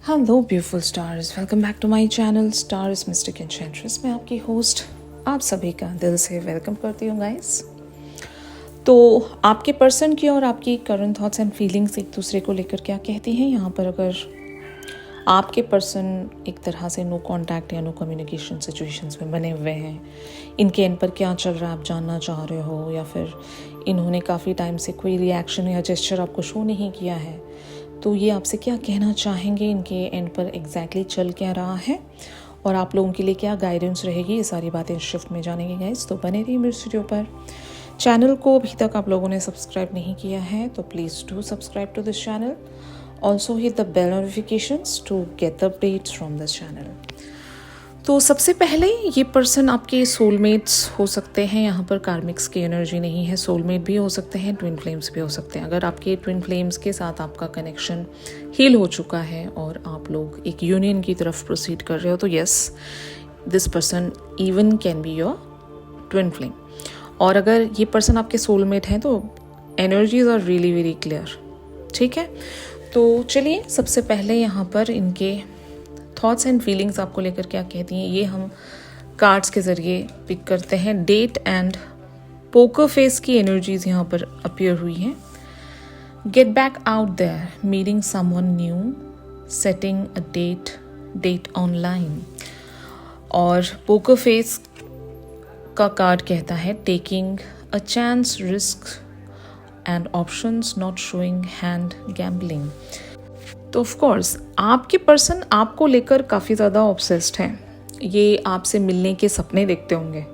Hello beautiful stars, welcome back to my channel stars mystic enchantress. मैं आपकी host आप सभी का दिल से वेलकम करती हूँ गाइस। तो आपके पर्सन की और आपकी करंट थॉट्स एंड फीलिंग्स एक दूसरे को लेकर क्या कहती हैं। यहाँ पर अगर आपके पर्सन एक तरह से नो कांटेक्ट या नो कम्युनिकेशन सिचुएशंस में बने हुए हैं, इनके एंड पर क्या चल रहा है आप जानना चाह रहे हो, या फिर इन्होंने काफ़ी टाइम से कोई रिएक्शन या जेस्चर आपको शो नहीं किया है, तो ये आपसे क्या कहना चाहेंगे, इनके एंड पर एग्जैक्टली चल क्या रहा है और आप लोगों के लिए क्या गाइडेंस रहेगी, ये सारी बातें शिफ्ट में जानेंगे गाइस। तो बने रहिए मेरे वीडियो पर। चैनल को अभी तक आप लोगों ने सब्सक्राइब नहीं किया है तो please do subscribe to this channel. Also hit the bell notifications to get the updates from this channel. तो सबसे पहले ये पर्सन आपके सोलमेट्स हो सकते हैं। यहाँ पर कार्मिक्स की एनर्जी नहीं है, सोलमेट भी हो सकते हैं, ट्विन फ्लेम्स भी हो सकते हैं। अगर आपके ट्विन फ्लेम्स के साथ आपका कनेक्शन हील हो चुका है और आप लोग एक यूनियन की तरफ प्रोसीड कर रहे हो तो yes, this person even can be your twin flame. और अगर ये पर्सन आपके सोलमेट हैं तो energies are really very clear. ठीक है, तो चलिए सबसे पहले यहाँ पर इनके थॉट्स एंड फीलिंग्स आपको लेकर क्या कहती हैं ये हम कार्ड्स के ज़रिए पिक करते हैं। डेट एंड पोकर फेस की एनर्जीज यहाँ पर अपीयर हुई हैं। Get back out there, meeting someone new, setting a date online. और पोकर फेस का कार्ड कहता है taking a chance, risk and options, not showing hand, gambling. तो ऑफ कोर्स आपके पर्सन आपको लेकर काफ़ी ज़्यादा ऑब्सेस्ड हैं। ये आपसे मिलने के सपने देखते होंगे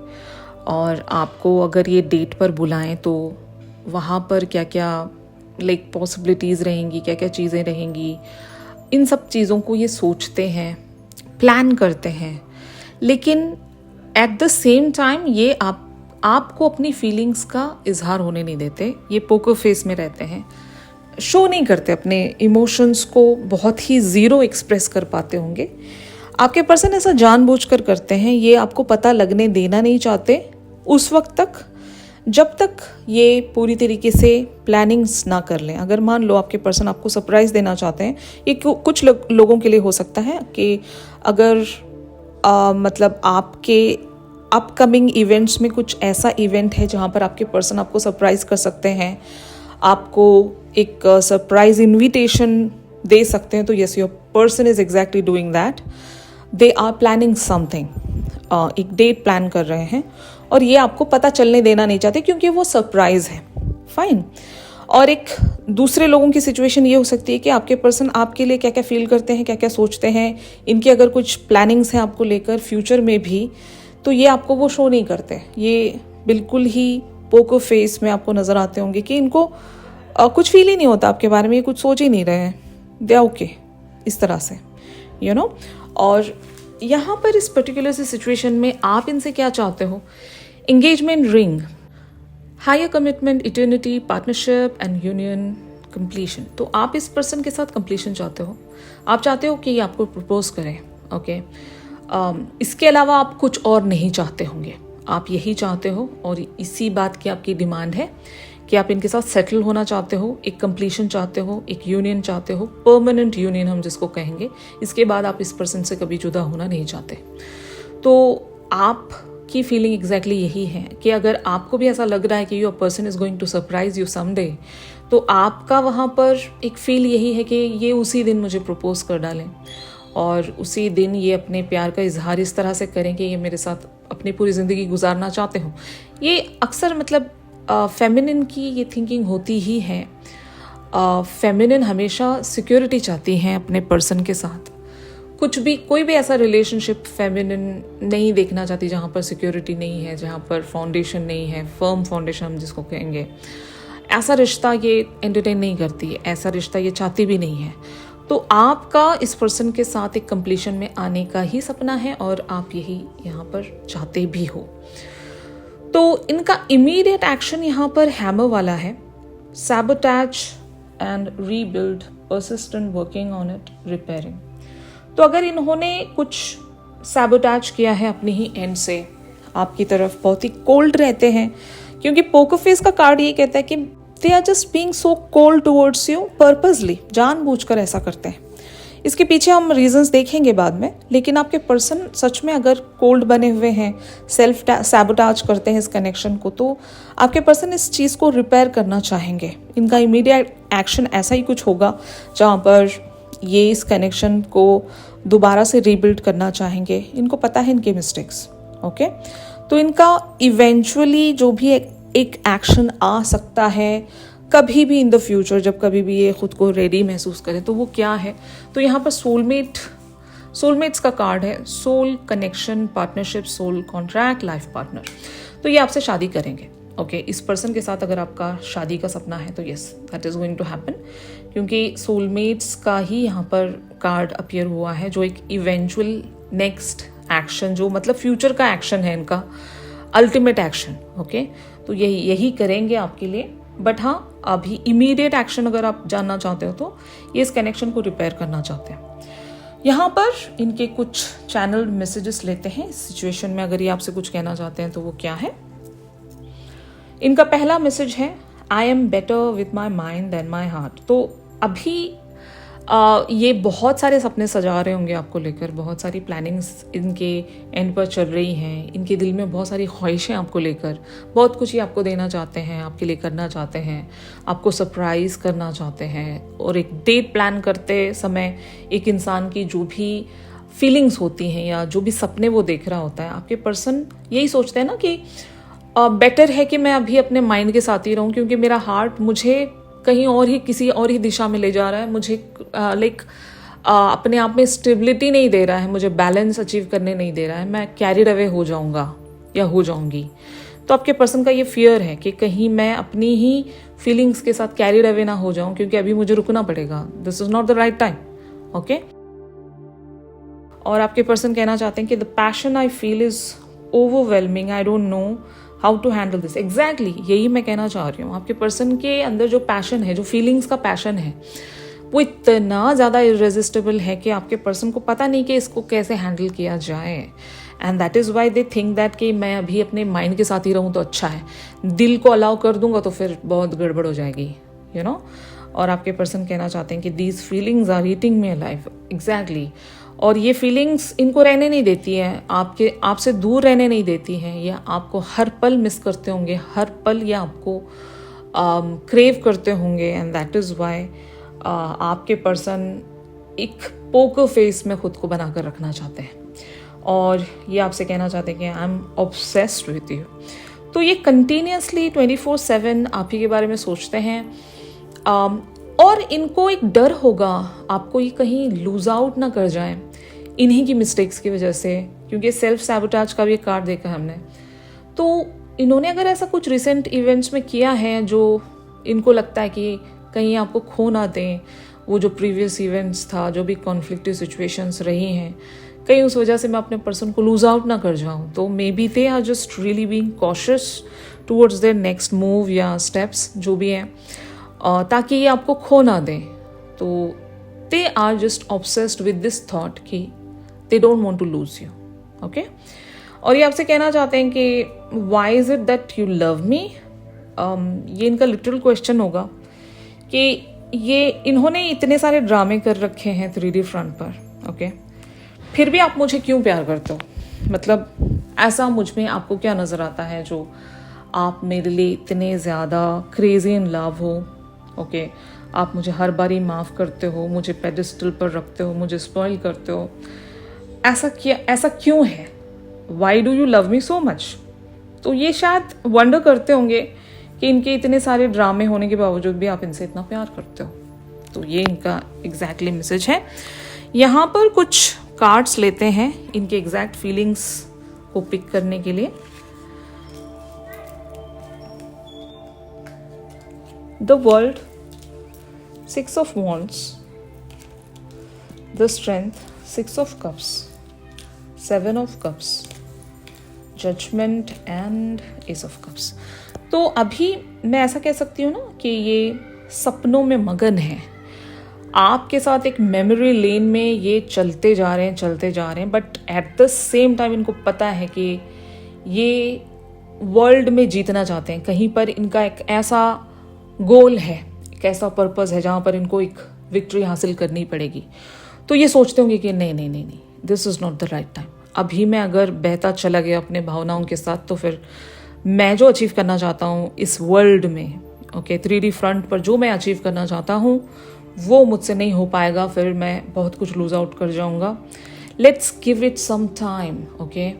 और आपको अगर ये डेट पर बुलाएं तो वहाँ पर क्या क्या लाइक पॉसिबिलिटीज़ रहेंगी, क्या क्या चीज़ें रहेंगी, इन सब चीज़ों को ये सोचते हैं, प्लान करते हैं। लेकिन एट द सेम टाइम ये आपको अपनी फीलिंग्स का इजहार होने नहीं देते। ये पोकर फेस में रहते हैं, शो नहीं करते अपने इमोशंस को, बहुत ही ज़ीरो एक्सप्रेस कर पाते होंगे। आपके पर्सन ऐसा जानबूझकर करते हैं, ये आपको पता लगने देना नहीं चाहते उस वक्त तक जब तक ये पूरी तरीके से प्लानिंग्स ना कर लें। अगर मान लो आपके पर्सन आपको सरप्राइज़ देना चाहते हैं, ये कुछ लोगों के लिए हो सकता है कि अगर मतलब आपके अपकमिंग इवेंट्स में कुछ ऐसा इवेंट है जहाँ पर आपके पर्सन आपको सरप्राइज़ कर सकते हैं, आपको एक सरप्राइज इनविटेशन दे सकते हैं, तो yes your person is exactly doing that. They are planning something, एक डेट प्लान कर रहे हैं और ये आपको पता चलने देना नहीं चाहते क्योंकि वो सरप्राइज है। फाइन। और एक दूसरे लोगों की सिचुएशन ये हो सकती है कि आपके पर्सन आपके लिए क्या क्या फील करते हैं, क्या क्या सोचते हैं, इनकी अगर कुछ प्लानिंग्स हैं आपको लेकर फ्यूचर में भी, तो ये आपको वो शो नहीं करते। ये बिल्कुल ही पोकर फेस में आपको नज़र आते होंगे कि इनको कुछ फील ही नहीं होता आपके बारे में, ये कुछ सोच ही नहीं रहे हैं, दे ओके इस तरह से यू नो। और यहाँ पर इस पर्टिकुलर सी सिचुएशन में आप इनसे क्या चाहते हो? Engagement ring, higher commitment, eternity, partnership and union, completion. तो आप इस पर्सन के साथ कंप्लीशन चाहते हो, आप चाहते हो कि ये आपको प्रपोज करें। ओके, इसके अलावा आप कुछ और नहीं चाहते होंगे, आप यही चाहते हो और इसी बात की आपकी डिमांड है कि आप इनके साथ सेटल होना चाहते हो, एक कंप्लीशन चाहते हो, एक यूनियन चाहते हो, परमानेंट यूनियन हम जिसको कहेंगे। इसके बाद आप इस पर्सन से कभी जुदा होना नहीं चाहते। तो आपकी फीलिंग एग्जैक्टली यही है कि अगर आपको भी ऐसा लग रहा है कि your person is going to surprise you someday, तो आपका वहाँ पर एक फील यही है कि ये उसी दिन मुझे प्रपोज कर डालें और उसी दिन ये अपने प्यार का इजहार इस तरह से करें कि ये मेरे साथ अपनी पूरी ज़िंदगी गुजारना चाहते हो। ये अक्सर मतलब फेमिनिन की ये थिंकिंग होती ही है। फेमिनिन हमेशा सिक्योरिटी चाहती हैं अपने पर्सन के साथ। कोई भी ऐसा रिलेशनशिप फेमिनिन नहीं देखना चाहती जहाँ पर सिक्योरिटी नहीं है, जहाँ पर फाउंडेशन नहीं है, फर्म फाउंडेशन हम जिसको कहेंगे। ऐसा रिश्ता ये एंटरटेन नहीं करती, ऐसा रिश्ता ये चाहती भी नहीं है। तो आपका इस पर्सन के साथ एक कंप्लीशन में आने का ही सपना है और आप यही यहाँ पर चाहते भी हो। तो इनका इमीडिएट एक्शन यहाँ पर हैमर वाला है, sabotage and rebuild, persistent working on it, repairing. तो अगर इन्होंने कुछ सैबोटैज किया है अपनी ही एंड से, आपकी तरफ बहुत ही कोल्ड रहते हैं, क्योंकि पोकर फेस का कार्ड ये कहता है कि they are just being so cold towards you purposely, जानबूझकर ऐसा करते हैं। इसके पीछे हम रीजंस देखेंगे बाद में, लेकिन आपके पर्सन सच में अगर कोल्ड बने हुए हैं, सेल्फ सैबोटाज करते हैं इस कनेक्शन को, तो आपके पर्सन इस चीज़ को रिपेयर करना चाहेंगे। इनका इमीडिएट एक्शन ऐसा ही कुछ होगा जहाँ पर ये इस कनेक्शन को दोबारा से रीबिल्ड करना चाहेंगे। इनको पता है इनके मिस्टेक्स, ओके। तो इनका इवेंचुअली जो भी एक एक्शन आ सकता है कभी भी इन द फ्यूचर, जब कभी भी ये खुद को रेडी महसूस करें, तो वो क्या है? तो यहाँ पर सोलमेट्स का कार्ड है, soul connection, partnership, soul contract, life partner. तो ये आपसे शादी करेंगे, ओके। इस पर्सन के साथ अगर आपका शादी का सपना है तो yes, that is going to happen, क्योंकि सोलमेट्स का ही यहाँ पर कार्ड अपीयर हुआ है, जो एक इवेंचुअल नेक्स्ट एक्शन, जो मतलब फ्यूचर का एक्शन है इनका, अल्टीमेट एक्शन, ओके। तो यही करेंगे आपके लिए। बट हाँ, अभी इमीडिएट एक्शन अगर आप जानना चाहते हो तो ये इस कनेक्शन को रिपेयर करना चाहते हैं। यहाँ पर इनके कुछ चैनल मैसेजेस लेते हैं इस सिचुएशन में, अगर ये आपसे कुछ कहना चाहते हैं तो वो क्या है। इनका पहला मैसेज है, I am better with my mind than my heart. तो अभी ये बहुत सारे सपने सजा रहे होंगे आपको लेकर, बहुत सारी प्लानिंग्स इनके एंड पर चल रही हैं, इनके दिल में बहुत सारी ख्वाहिशें आपको लेकर, बहुत कुछ ही आपको देना चाहते हैं, आपके लिए करना चाहते हैं, आपको सरप्राइज करना चाहते हैं। और एक डेट प्लान करते समय एक इंसान की जो भी फीलिंग्स होती हैं या जो भी सपने वो देख रहा होता है, आपके पर्सन यही सोचते हैं ना कि बेटर है कि मैं अभी अपने माइंड के साथ ही रहूं, क्योंकि मेरा हार्ट मुझे कहीं और ही, किसी और ही दिशा में ले जा रहा है, मुझे अपने आप में स्टेबिलिटी नहीं दे रहा है, मुझे बैलेंस अचीव करने नहीं दे रहा है, मैं कैरिड अवे हो जाऊंगा या हो जाऊंगी। तो आपके पर्सन का ये फियर है कि कहीं मैं अपनी ही फीलिंग्स के साथ कैरिड अवे ना हो जाऊं, क्योंकि अभी मुझे रुकना पड़ेगा, this is not the right time, okay. और आपके पर्सन कहना चाहते हैं कि the passion I feel is overwhelming, I don't know how to handle this. Exactly यही मैं कहना चाह रही हूँ। आपके पर्सन के अंदर जो पैशन है, जो फीलिंग्स का पैशन है, वो इतना ज़्यादा इरेजिस्टेबल है कि आपके पर्सन को पता नहीं कि इसको कैसे हैंडल किया जाए। And that is why they think that कि मैं अभी अपने माइंड के साथ ही रहूँ तो अच्छा है, दिल को अलाउ कर दूंगा तो फिर बहुत गड़बड़ हो जाएगी, यू नो। और आपके पर्सन कहना चाहते हैं कि these feelings are eating me alive. Exactly. और ये फीलिंग्स इनको रहने नहीं देती हैं, आपसे दूर रहने नहीं देती हैं। ये आपको हर पल मिस करते होंगे, हर पल ये आपको क्रेव करते होंगे। एंड दैट इज़ वाई आपके पर्सन एक पोकर फेस में खुद को बनाकर रखना चाहते हैं, और ये आपसे कहना चाहते हैं कि I am obsessed with you. तो ये कंटिन्यूसली 24/7 आप ही के बारे में सोचते हैं। और इनको एक डर होगा आपको ये कहीं लूज आउट ना कर जाए इन्हीं की मिस्टेक्स की वजह से, क्योंकि सेल्फ सैबोटाज का भी एक कार्ड देखा हमने। तो इन्होंने अगर ऐसा कुछ रिसेंट इवेंट्स में किया है जो इनको लगता है कि कहीं आपको खो ना दें, वो जो प्रीवियस इवेंट्स था, जो भी कॉन्फ्लिक्टिव सिचुएशंस रही हैं, कहीं उस वजह से मैं अपने पर्सन को लूज आउट ना कर जाऊँ। तो maybe they are just really being cautious towards their next move या स्टेप्स जो भी हैं, ताकि ये आपको खो ना दें। तो they are just obsessed with this thought कि they don't want to lose you, okay. और ये आपसे कहना चाहते हैं कि why is it that you love me. ये इनका लिटरल क्वेश्चन होगा कि ये इन्होंने इतने सारे ड्रामे कर रखे हैं 3D फ्रंट पर, ओके, फिर भी आप मुझे क्यों प्यार करते हो? मतलब ऐसा मुझ में आपको क्या नज़र आता है जो आप मेरे लिए इतने ज़्यादा क्रेजी इन लव हो, ओके। आप मुझे हर बारी माफ़ करते हो, मुझे पेडिस्टल पर रखते हो, मुझे स्पॉइल करते हो। ऐसा क्यों है? Why do you love me so much? तो ये शायद वंडर करते होंगे कि इनके इतने सारे ड्रामे होने के बावजूद भी आप इनसे इतना प्यार करते हो। तो ये इनका एग्जैक्टली मैसेज है। यहाँ पर कुछ कार्ड्स लेते हैं इनके एग्जैक्ट फीलिंग्स को पिक करने के लिए। The World, 6 of Wands, the Strength, 6 of Cups, 7 of Cups, Judgment and Ace of Cups। तो अभी मैं ऐसा कह सकती हूँ ना कि ये सपनों में मगन है, आपके साथ एक मेमोरी लेन में ये चलते जा रहे हैं, but at the same time इनको पता है कि ये वर्ल्ड में जीतना चाहते हैं। कहीं पर इनका एक ऐसा गोल है, एक ऐसा पर्पस है जहाँ पर इनको एक विक्ट्री हासिल करनी पड़ेगी। तो ये सोचते होंगे कि नहीं नहीं नहीं नहीं, this is not the right time. अभी मैं अगर बहता चला गया अपने भावनाओं के साथ तो फिर मैं जो अचीव करना चाहता हूँ इस वर्ल्ड में, ओके, 3D फ्रंट पर जो मैं अचीव करना चाहता हूँ वो मुझसे नहीं हो पाएगा, फिर मैं बहुत कुछ लूज आउट कर जाऊँगा। Let's give it some time, okay.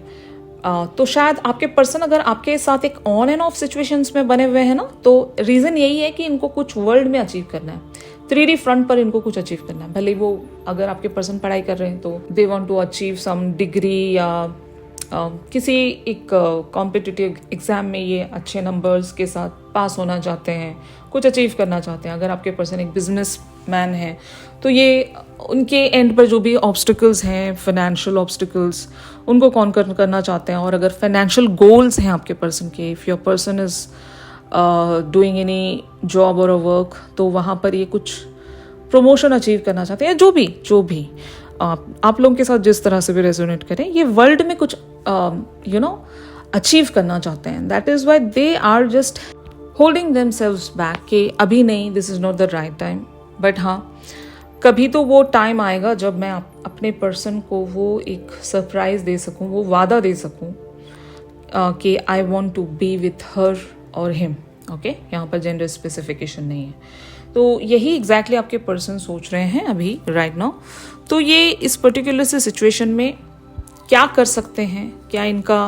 तो शायद आपके पर्सन अगर आपके साथ एक ऑन एंड ऑफ सिचुएशंस में बने हुए हैं ना, तो रीज़न यही है कि इनको कुछ वर्ल्ड में अचीव करना है, 3D फ्रंट पर इनको कुछ अचीव करना है। भले वो अगर आपके पर्सन पढ़ाई कर रहे हैं तो they want to achieve some degree या किसी एक कॉम्पिटिटिव एग्जाम में ये अच्छे नंबर्स के साथ पास होना चाहते हैं, कुछ अचीव करना चाहते हैं। अगर आपके पर्सन एक बिजनेस मैन है तो ये उनके एंड पर जो भी ऑब्स्टिकल्स हैं, फाइनेंशियल ऑब्स्टिकल्स, उनको कॉन्कर करना चाहते हैं। और अगर फाइनेंशियल गोल्स हैं आपके पर्सन के, if your person is doing any job और अ वर्क, तो वहाँ पर ये कुछ प्रमोशन अचीव करना चाहते हैं, जो भी आप लोगों के साथ जिस तरह से भी रेजोनेट करें, ये वर्ल्ड में कुछ अचीव करना चाहते हैं। That is why they are just holding themselves back कि अभी नहीं, this is not the right time. But हाँ, कभी तो वो टाइम आएगा जब मैं अपने पर्सन को वो एक सरप्राइज दे सकूं, वो वादा दे सकूं कि I want to be with her और हिम, ओके। यहाँ पर जेंडर स्पेसिफिकेशन नहीं है। तो यही एग्जैक्टली आपके पर्सन सोच रहे हैं अभी राइट नाउ। तो ये इस पर्टिकुलर से सिचुएशन में क्या कर सकते हैं, क्या इनका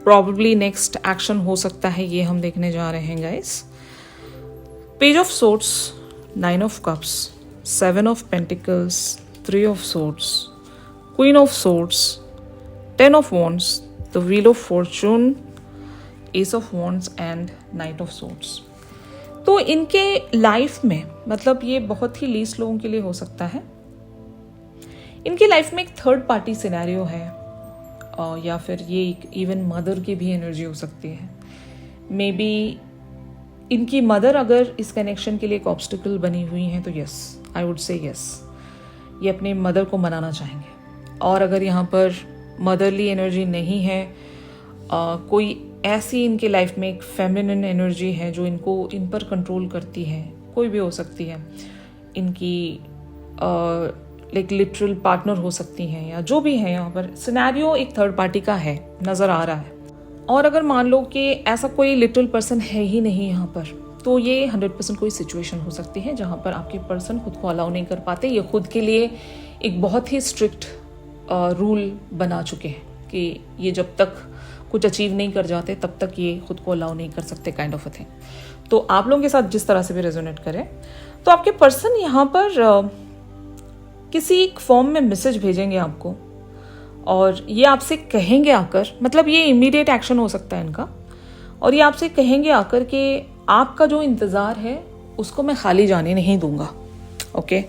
प्रॉबेबली नेक्स्ट एक्शन हो सकता है, ये हम देखने जा रहे हैं guys. Page of swords, 9 of cups, 7 of pentacles, 3 of swords, queen of swords, 10 of wands, the wheel of Fortune, S of wands and night of swords. तो इनके लाइफ में, मतलब ये बहुत ही लीस्ट लोगों के लिए हो सकता है, इनकी लाइफ में एक थर्ड पार्टी सिनेरियो है, या फिर ये एक इवन मदर की भी एनर्जी हो सकती है। मे बी इनकी मदर अगर इस कनेक्शन के लिए एक ऑब्स्टिकल बनी हुई हैं तो yes, I would say yes, ये अपने मदर को मनाना चाहेंगे। और अगर यहाँ पर मदरली एनर्जी नहीं है, कोई ऐसी इनके लाइफ में एक फेमिनिन एनर्जी है जो इन पर कंट्रोल करती है, कोई भी हो सकती है, इनकी लाइक लिटरल पार्टनर हो सकती हैं या जो भी है, यहाँ पर सिनेरियो एक थर्ड पार्टी का है, नज़र आ रहा है। और अगर मान लो कि ऐसा कोई लिटरल पर्सन है ही नहीं यहाँ पर, तो ये 100% कोई सिचुएशन हो सकती है जहाँ पर आपके पर्सन खुद को अलाउ नहीं कर पाते। ये खुद के लिए एक बहुत ही स्ट्रिक्ट रूल बना चुके हैं कि ये जब तक कुछ अचीव नहीं कर जाते तब तक ये खुद को अलाउ नहीं कर सकते, काइंड ऑफ अ थिंग। तो आप लोगों के साथ जिस तरह से भी रेजोनेट करें, तो आपके पर्सन यहाँ पर किसी एक फॉर्म में मैसेज भेजेंगे आपको, और ये आपसे कहेंगे आकर, मतलब ये इमीडिएट एक्शन हो सकता है इनका, और ये आपसे कहेंगे आकर कि आपका जो इंतज़ार है उसको मैं खाली जाने नहीं दूंगा, ओके।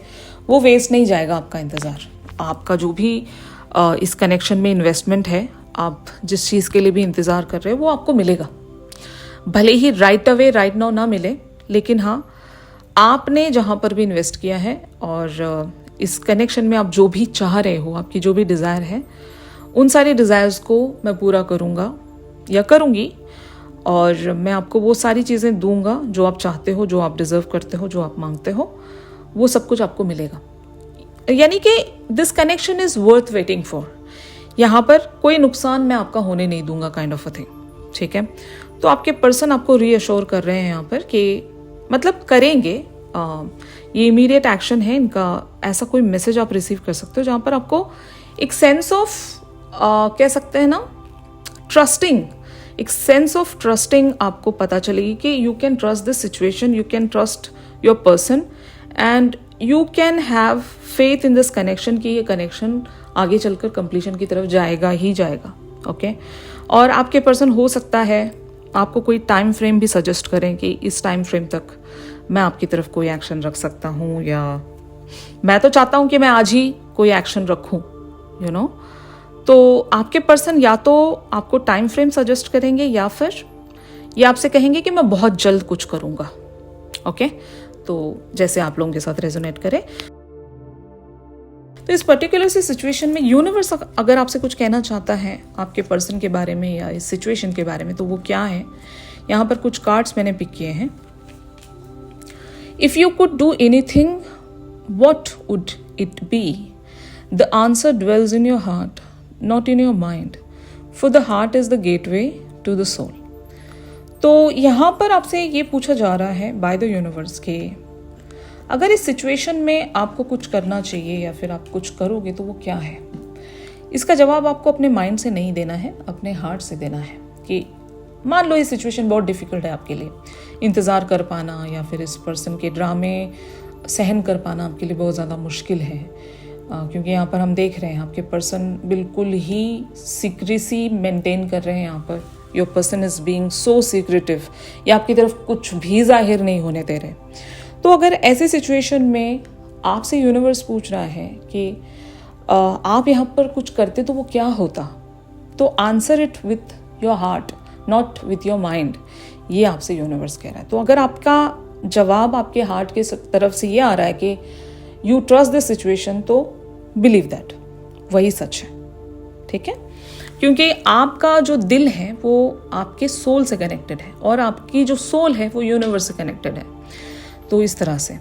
वो वेस्ट नहीं जाएगा आपका इंतज़ार। आपका जो भी इस कनेक्शन में इन्वेस्टमेंट है, आप जिस चीज़ के लिए भी इंतज़ार कर रहे हो वो आपको मिलेगा। भले ही राइट अवे राइट नाउ ना मिले, लेकिन हाँ, आपने जहाँ पर भी इन्वेस्ट किया है और इस कनेक्शन में आप जो भी चाह रहे हो, आपकी जो भी डिज़ायर है, उन सारे डिज़ायर्स को मैं पूरा करूँगा या करूँगी, और मैं आपको वो सारी चीज़ें दूंगा जो आप चाहते हो, जो आप डिज़र्व करते हो, जो आप मांगते हो, वो सब कुछ आपको मिलेगा। यानी कि this connection is worth waiting for. यहाँ पर कोई नुकसान मैं आपका होने नहीं दूंगा, काइंड ऑफ अ थिंग, ठीक है। तो आपके पर्सन आपको रीअश्योर कर रहे हैं यहाँ पर कि मतलब करेंगे, ये इमीडिएट एक्शन है इनका। ऐसा कोई मैसेज आप रिसीव कर सकते हो जहाँ पर आपको एक सेंस ऑफ कह सकते हैं ना, ट्रस्टिंग, एक सेंस ऑफ ट्रस्टिंग आपको पता चलेगी कि you can trust this situation, you can trust your person and you can have faith in this connection कि ये कनेक्शन आगे चलकर कंप्लीशन की तरफ जाएगा ही जाएगा, ओके। और आपके पर्सन हो सकता है आपको कोई टाइम फ्रेम भी सजेस्ट करें कि इस टाइम फ्रेम तक मैं आपकी तरफ कोई एक्शन रख सकता हूँ, या मैं तो चाहता हूँ कि मैं आज ही कोई एक्शन रखूँ, यू नो। तो आपके पर्सन या तो आपको टाइम फ्रेम सजेस्ट करेंगे या फिर ये आपसे कहेंगे कि मैं बहुत जल्द कुछ करूँगा, ओके। तो जैसे आप लोगों के साथ रेजोनेट करे। तो इस पर्टिकुलर सी सिचुएशन में यूनिवर्स अगर आपसे कुछ कहना चाहता है आपके पर्सन के बारे में या इस सिचुएशन के बारे में, तो वो क्या है। यहाँ पर कुछ कार्ड्स मैंने पिक किए हैं। If you could do anything, what would it be? The answer dwells in your heart, not in your mind, for the heart is the gateway to the soul. तो यहाँ पर आपसे ये पूछा जा रहा है बाय द यूनिवर्स के अगर इस सिचुएशन में आपको कुछ करना चाहिए या फिर आप कुछ करोगे तो वो क्या है। इसका जवाब आपको अपने माइंड से नहीं देना है, अपने हार्ट से देना है कि मान लो ये सिचुएशन बहुत डिफिकल्ट है आपके लिए, इंतज़ार कर पाना या फिर इस पर्सन के ड्रामे सहन कर पाना आपके लिए बहुत ज़्यादा मुश्किल है, क्योंकि यहाँ पर हम देख रहे हैं आपके पर्सन बिल्कुल ही सीक्रेसी मेंटेन कर रहे हैं। यहाँ per your person is being so secretive, या आपकी तरफ कुछ भी जाहिर नहीं होने दे रहे। तो अगर ऐसे सिचुएशन में आपसे यूनिवर्स पूछ रहा है कि आप यहाँ पर कुछ करते तो वो क्या होता, तो answer it with your heart, not with your mind, ये आपसे यूनिवर्स कह रहा है। तो अगर आपका जवाब आपके हार्ट के तरफ से ये आ रहा है कि यू ट्रस्ट दिस सिचुएशन, तो बिलीव दैट, वही सच है। ठीक है, क्योंकि आपका जो दिल है वो आपके सोल से कनेक्टेड है और आपकी जो सोल है वो यूनिवर्स से कनेक्टेड है। तो इस तरह से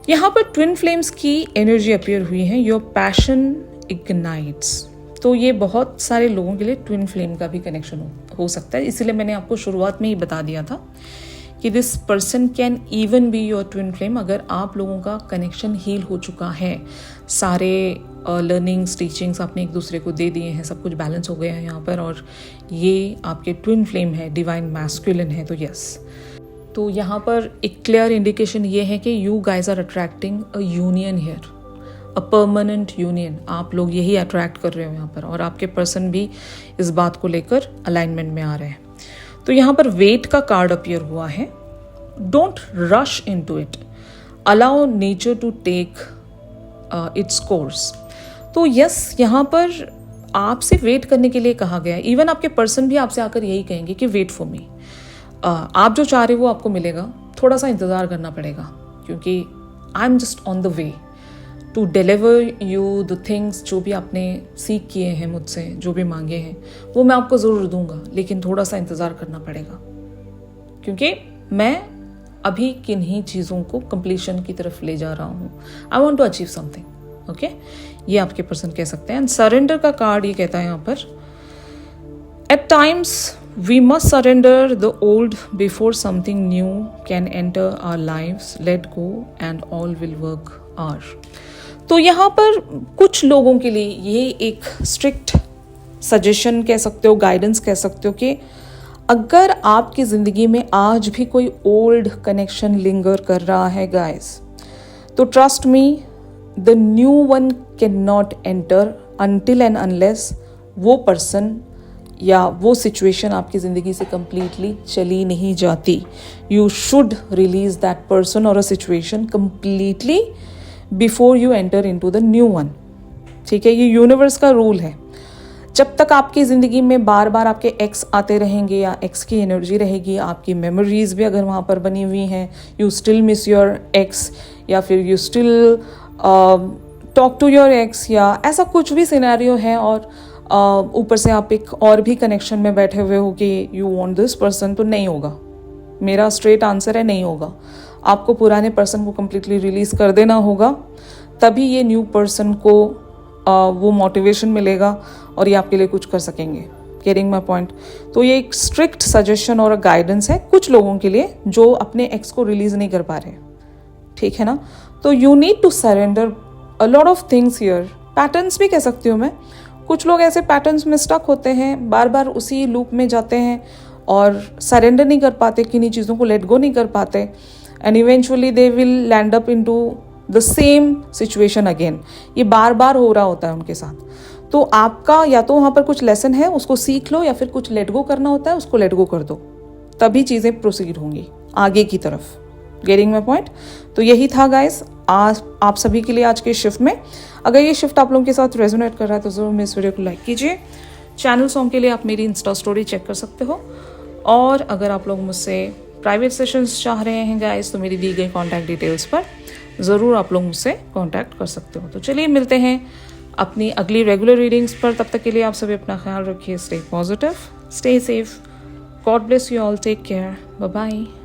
यहाँ पर ट्विन फ्लेम्स की एनर्जी अपीयर हुई है, योर पैशन इग्नाइट्स। तो ये बहुत सारे लोगों के लिए ट्विन फ्लेम का भी कनेक्शन हो सकता है, इसीलिए मैंने आपको शुरुआत में ही बता दिया था कि this person can even be your twin flame. अगर आप लोगों का कनेक्शन हील हो चुका है, सारे लर्निंग्स टीचिंग्स आपने एक दूसरे को दे दिए हैं, सब कुछ बैलेंस हो गया है यहाँ पर, और ये आपके ट्विन फ्लेम है, डिवाइन मैस्कुलिन है, तो यस। तो यहाँ पर एक क्लियर इंडिकेशन ये है कि you guys are attracting a union here, a permanent union. आप लोग यही अट्रैक्ट कर रहे हो यहाँ पर, और आपके पर्सन भी इस बात को लेकर अलाइनमेंट में आ रहे हैं। तो यहाँ पर वेट का कार्ड अपीयर हुआ है, don't rush into it, allow nature to take its course. तो यस, यहाँ पर आपसे वेट करने के लिए कहा गया है। इवन आपके पर्सन भी आपसे आकर यही कहेंगे कि वेट फॉर मी, आप जो चाह रहे हो वो आपको मिलेगा, थोड़ा सा इंतज़ार करना पड़ेगा, क्योंकि I am just on the way to deliver you the things. जो भी आपने सीख किए हैं मुझसे, जो भी मांगे हैं, वो मैं आपको ज़रूर दूंगा, लेकिन थोड़ा सा इंतज़ार करना पड़ेगा, क्योंकि मैं अभी किन्हीं चीज़ों को कंप्लीशन की तरफ ले जा रहा हूँ। I want to achieve something. Okay, ये आपके पर्सन कह सकते हैं। एंड सरेंडर का कार्ड ये कहता है यहाँ पर, at times we must surrender the old before something new can enter our lives. Let go and all will work out. तो यहाँ पर कुछ लोगों के लिए ये एक स्ट्रिक्ट सजेशन कह सकते हो, गाइडेंस कह सकते हो, कि अगर आपकी ज़िंदगी में आज भी कोई ओल्ड कनेक्शन लिंगर कर रहा है गाइस, तो trust me, the new one can not enter until and unless वो पर्सन या वो सिचुएशन आपकी ज़िंदगी से कंप्लीटली चली नहीं जाती। You should release that person और a situation completely before you enter into the new one. ठीक है, ये यूनिवर्स का रूल है। जब तक आपकी ज़िंदगी में बार बार आपके एक्स आते रहेंगे या एक्स की एनर्जी रहेगी, आपकी मेमोरीज भी अगर वहाँ पर बनी हुई हैं, you still miss your ex, या फिर you still talk to your ex, या ऐसा कुछ भी सिनेरियो है, और ऊपर से आप एक और भी कनेक्शन में बैठे हुए हो कि यू वांट दिस पर्सन, तो नहीं होगा। मेरा स्ट्रेट आंसर है, नहीं होगा। आपको पुराने पर्सन को कम्प्लीटली रिलीज कर देना होगा, तभी ये न्यू पर्सन को वो मोटिवेशन मिलेगा और ये आपके लिए कुछ कर सकेंगे। Getting my point? तो ये एक स्ट्रिक्ट सजेशन और गाइडेंस है कुछ लोगों के लिए जो अपने एक्स को रिलीज नहीं कर पा रहे। ठीक है ना? तो you need to surrender a lot of things here. Patterns भी कह सकती हूँ मैं। कुछ लोग ऐसे पैटर्न्स में स्टक होते हैं, बार बार उसी लूप में जाते हैं और सरेंडर नहीं कर पाते, किन्हीं चीज़ों को लेट गो नहीं कर पाते, and eventually they will land up into the same situation again. ये बार बार हो रहा होता है उनके साथ। तो आपका या तो वहाँ पर कुछ लेसन है, उसको सीख लो, या फिर कुछ लेट गो करना होता है, उसको लेट गो कर दो, तभी चीज़ें प्रोसीड होंगी आगे की तरफ। Getting my point? तो यही था गाइस आज आप सभी के लिए आज के शिफ्ट में। अगर ये शिफ्ट आप लोगों के साथ रेजोनेट कर रहा है तो ज़रूर मेरे इस वीडियो को लाइक कीजिए। चैनल सॉन्ग के लिए आप मेरी इंस्टा स्टोरी चेक कर सकते हो, और अगर आप लोग मुझसे प्राइवेट सेशंस चाह रहे हैं गाइस तो मेरी दी गई कॉन्टैक्ट डिटेल्स पर ज़रूर आप लोग मुझसे कॉन्टैक्ट कर सकते हो। तो चलिए मिलते हैं अपनी अगली रेगुलर रीडिंग्स पर। तब तक के लिए आप सभी अपना ख्याल रखिए। Stay positive, stay safe, God bless you all, take care, bye bye.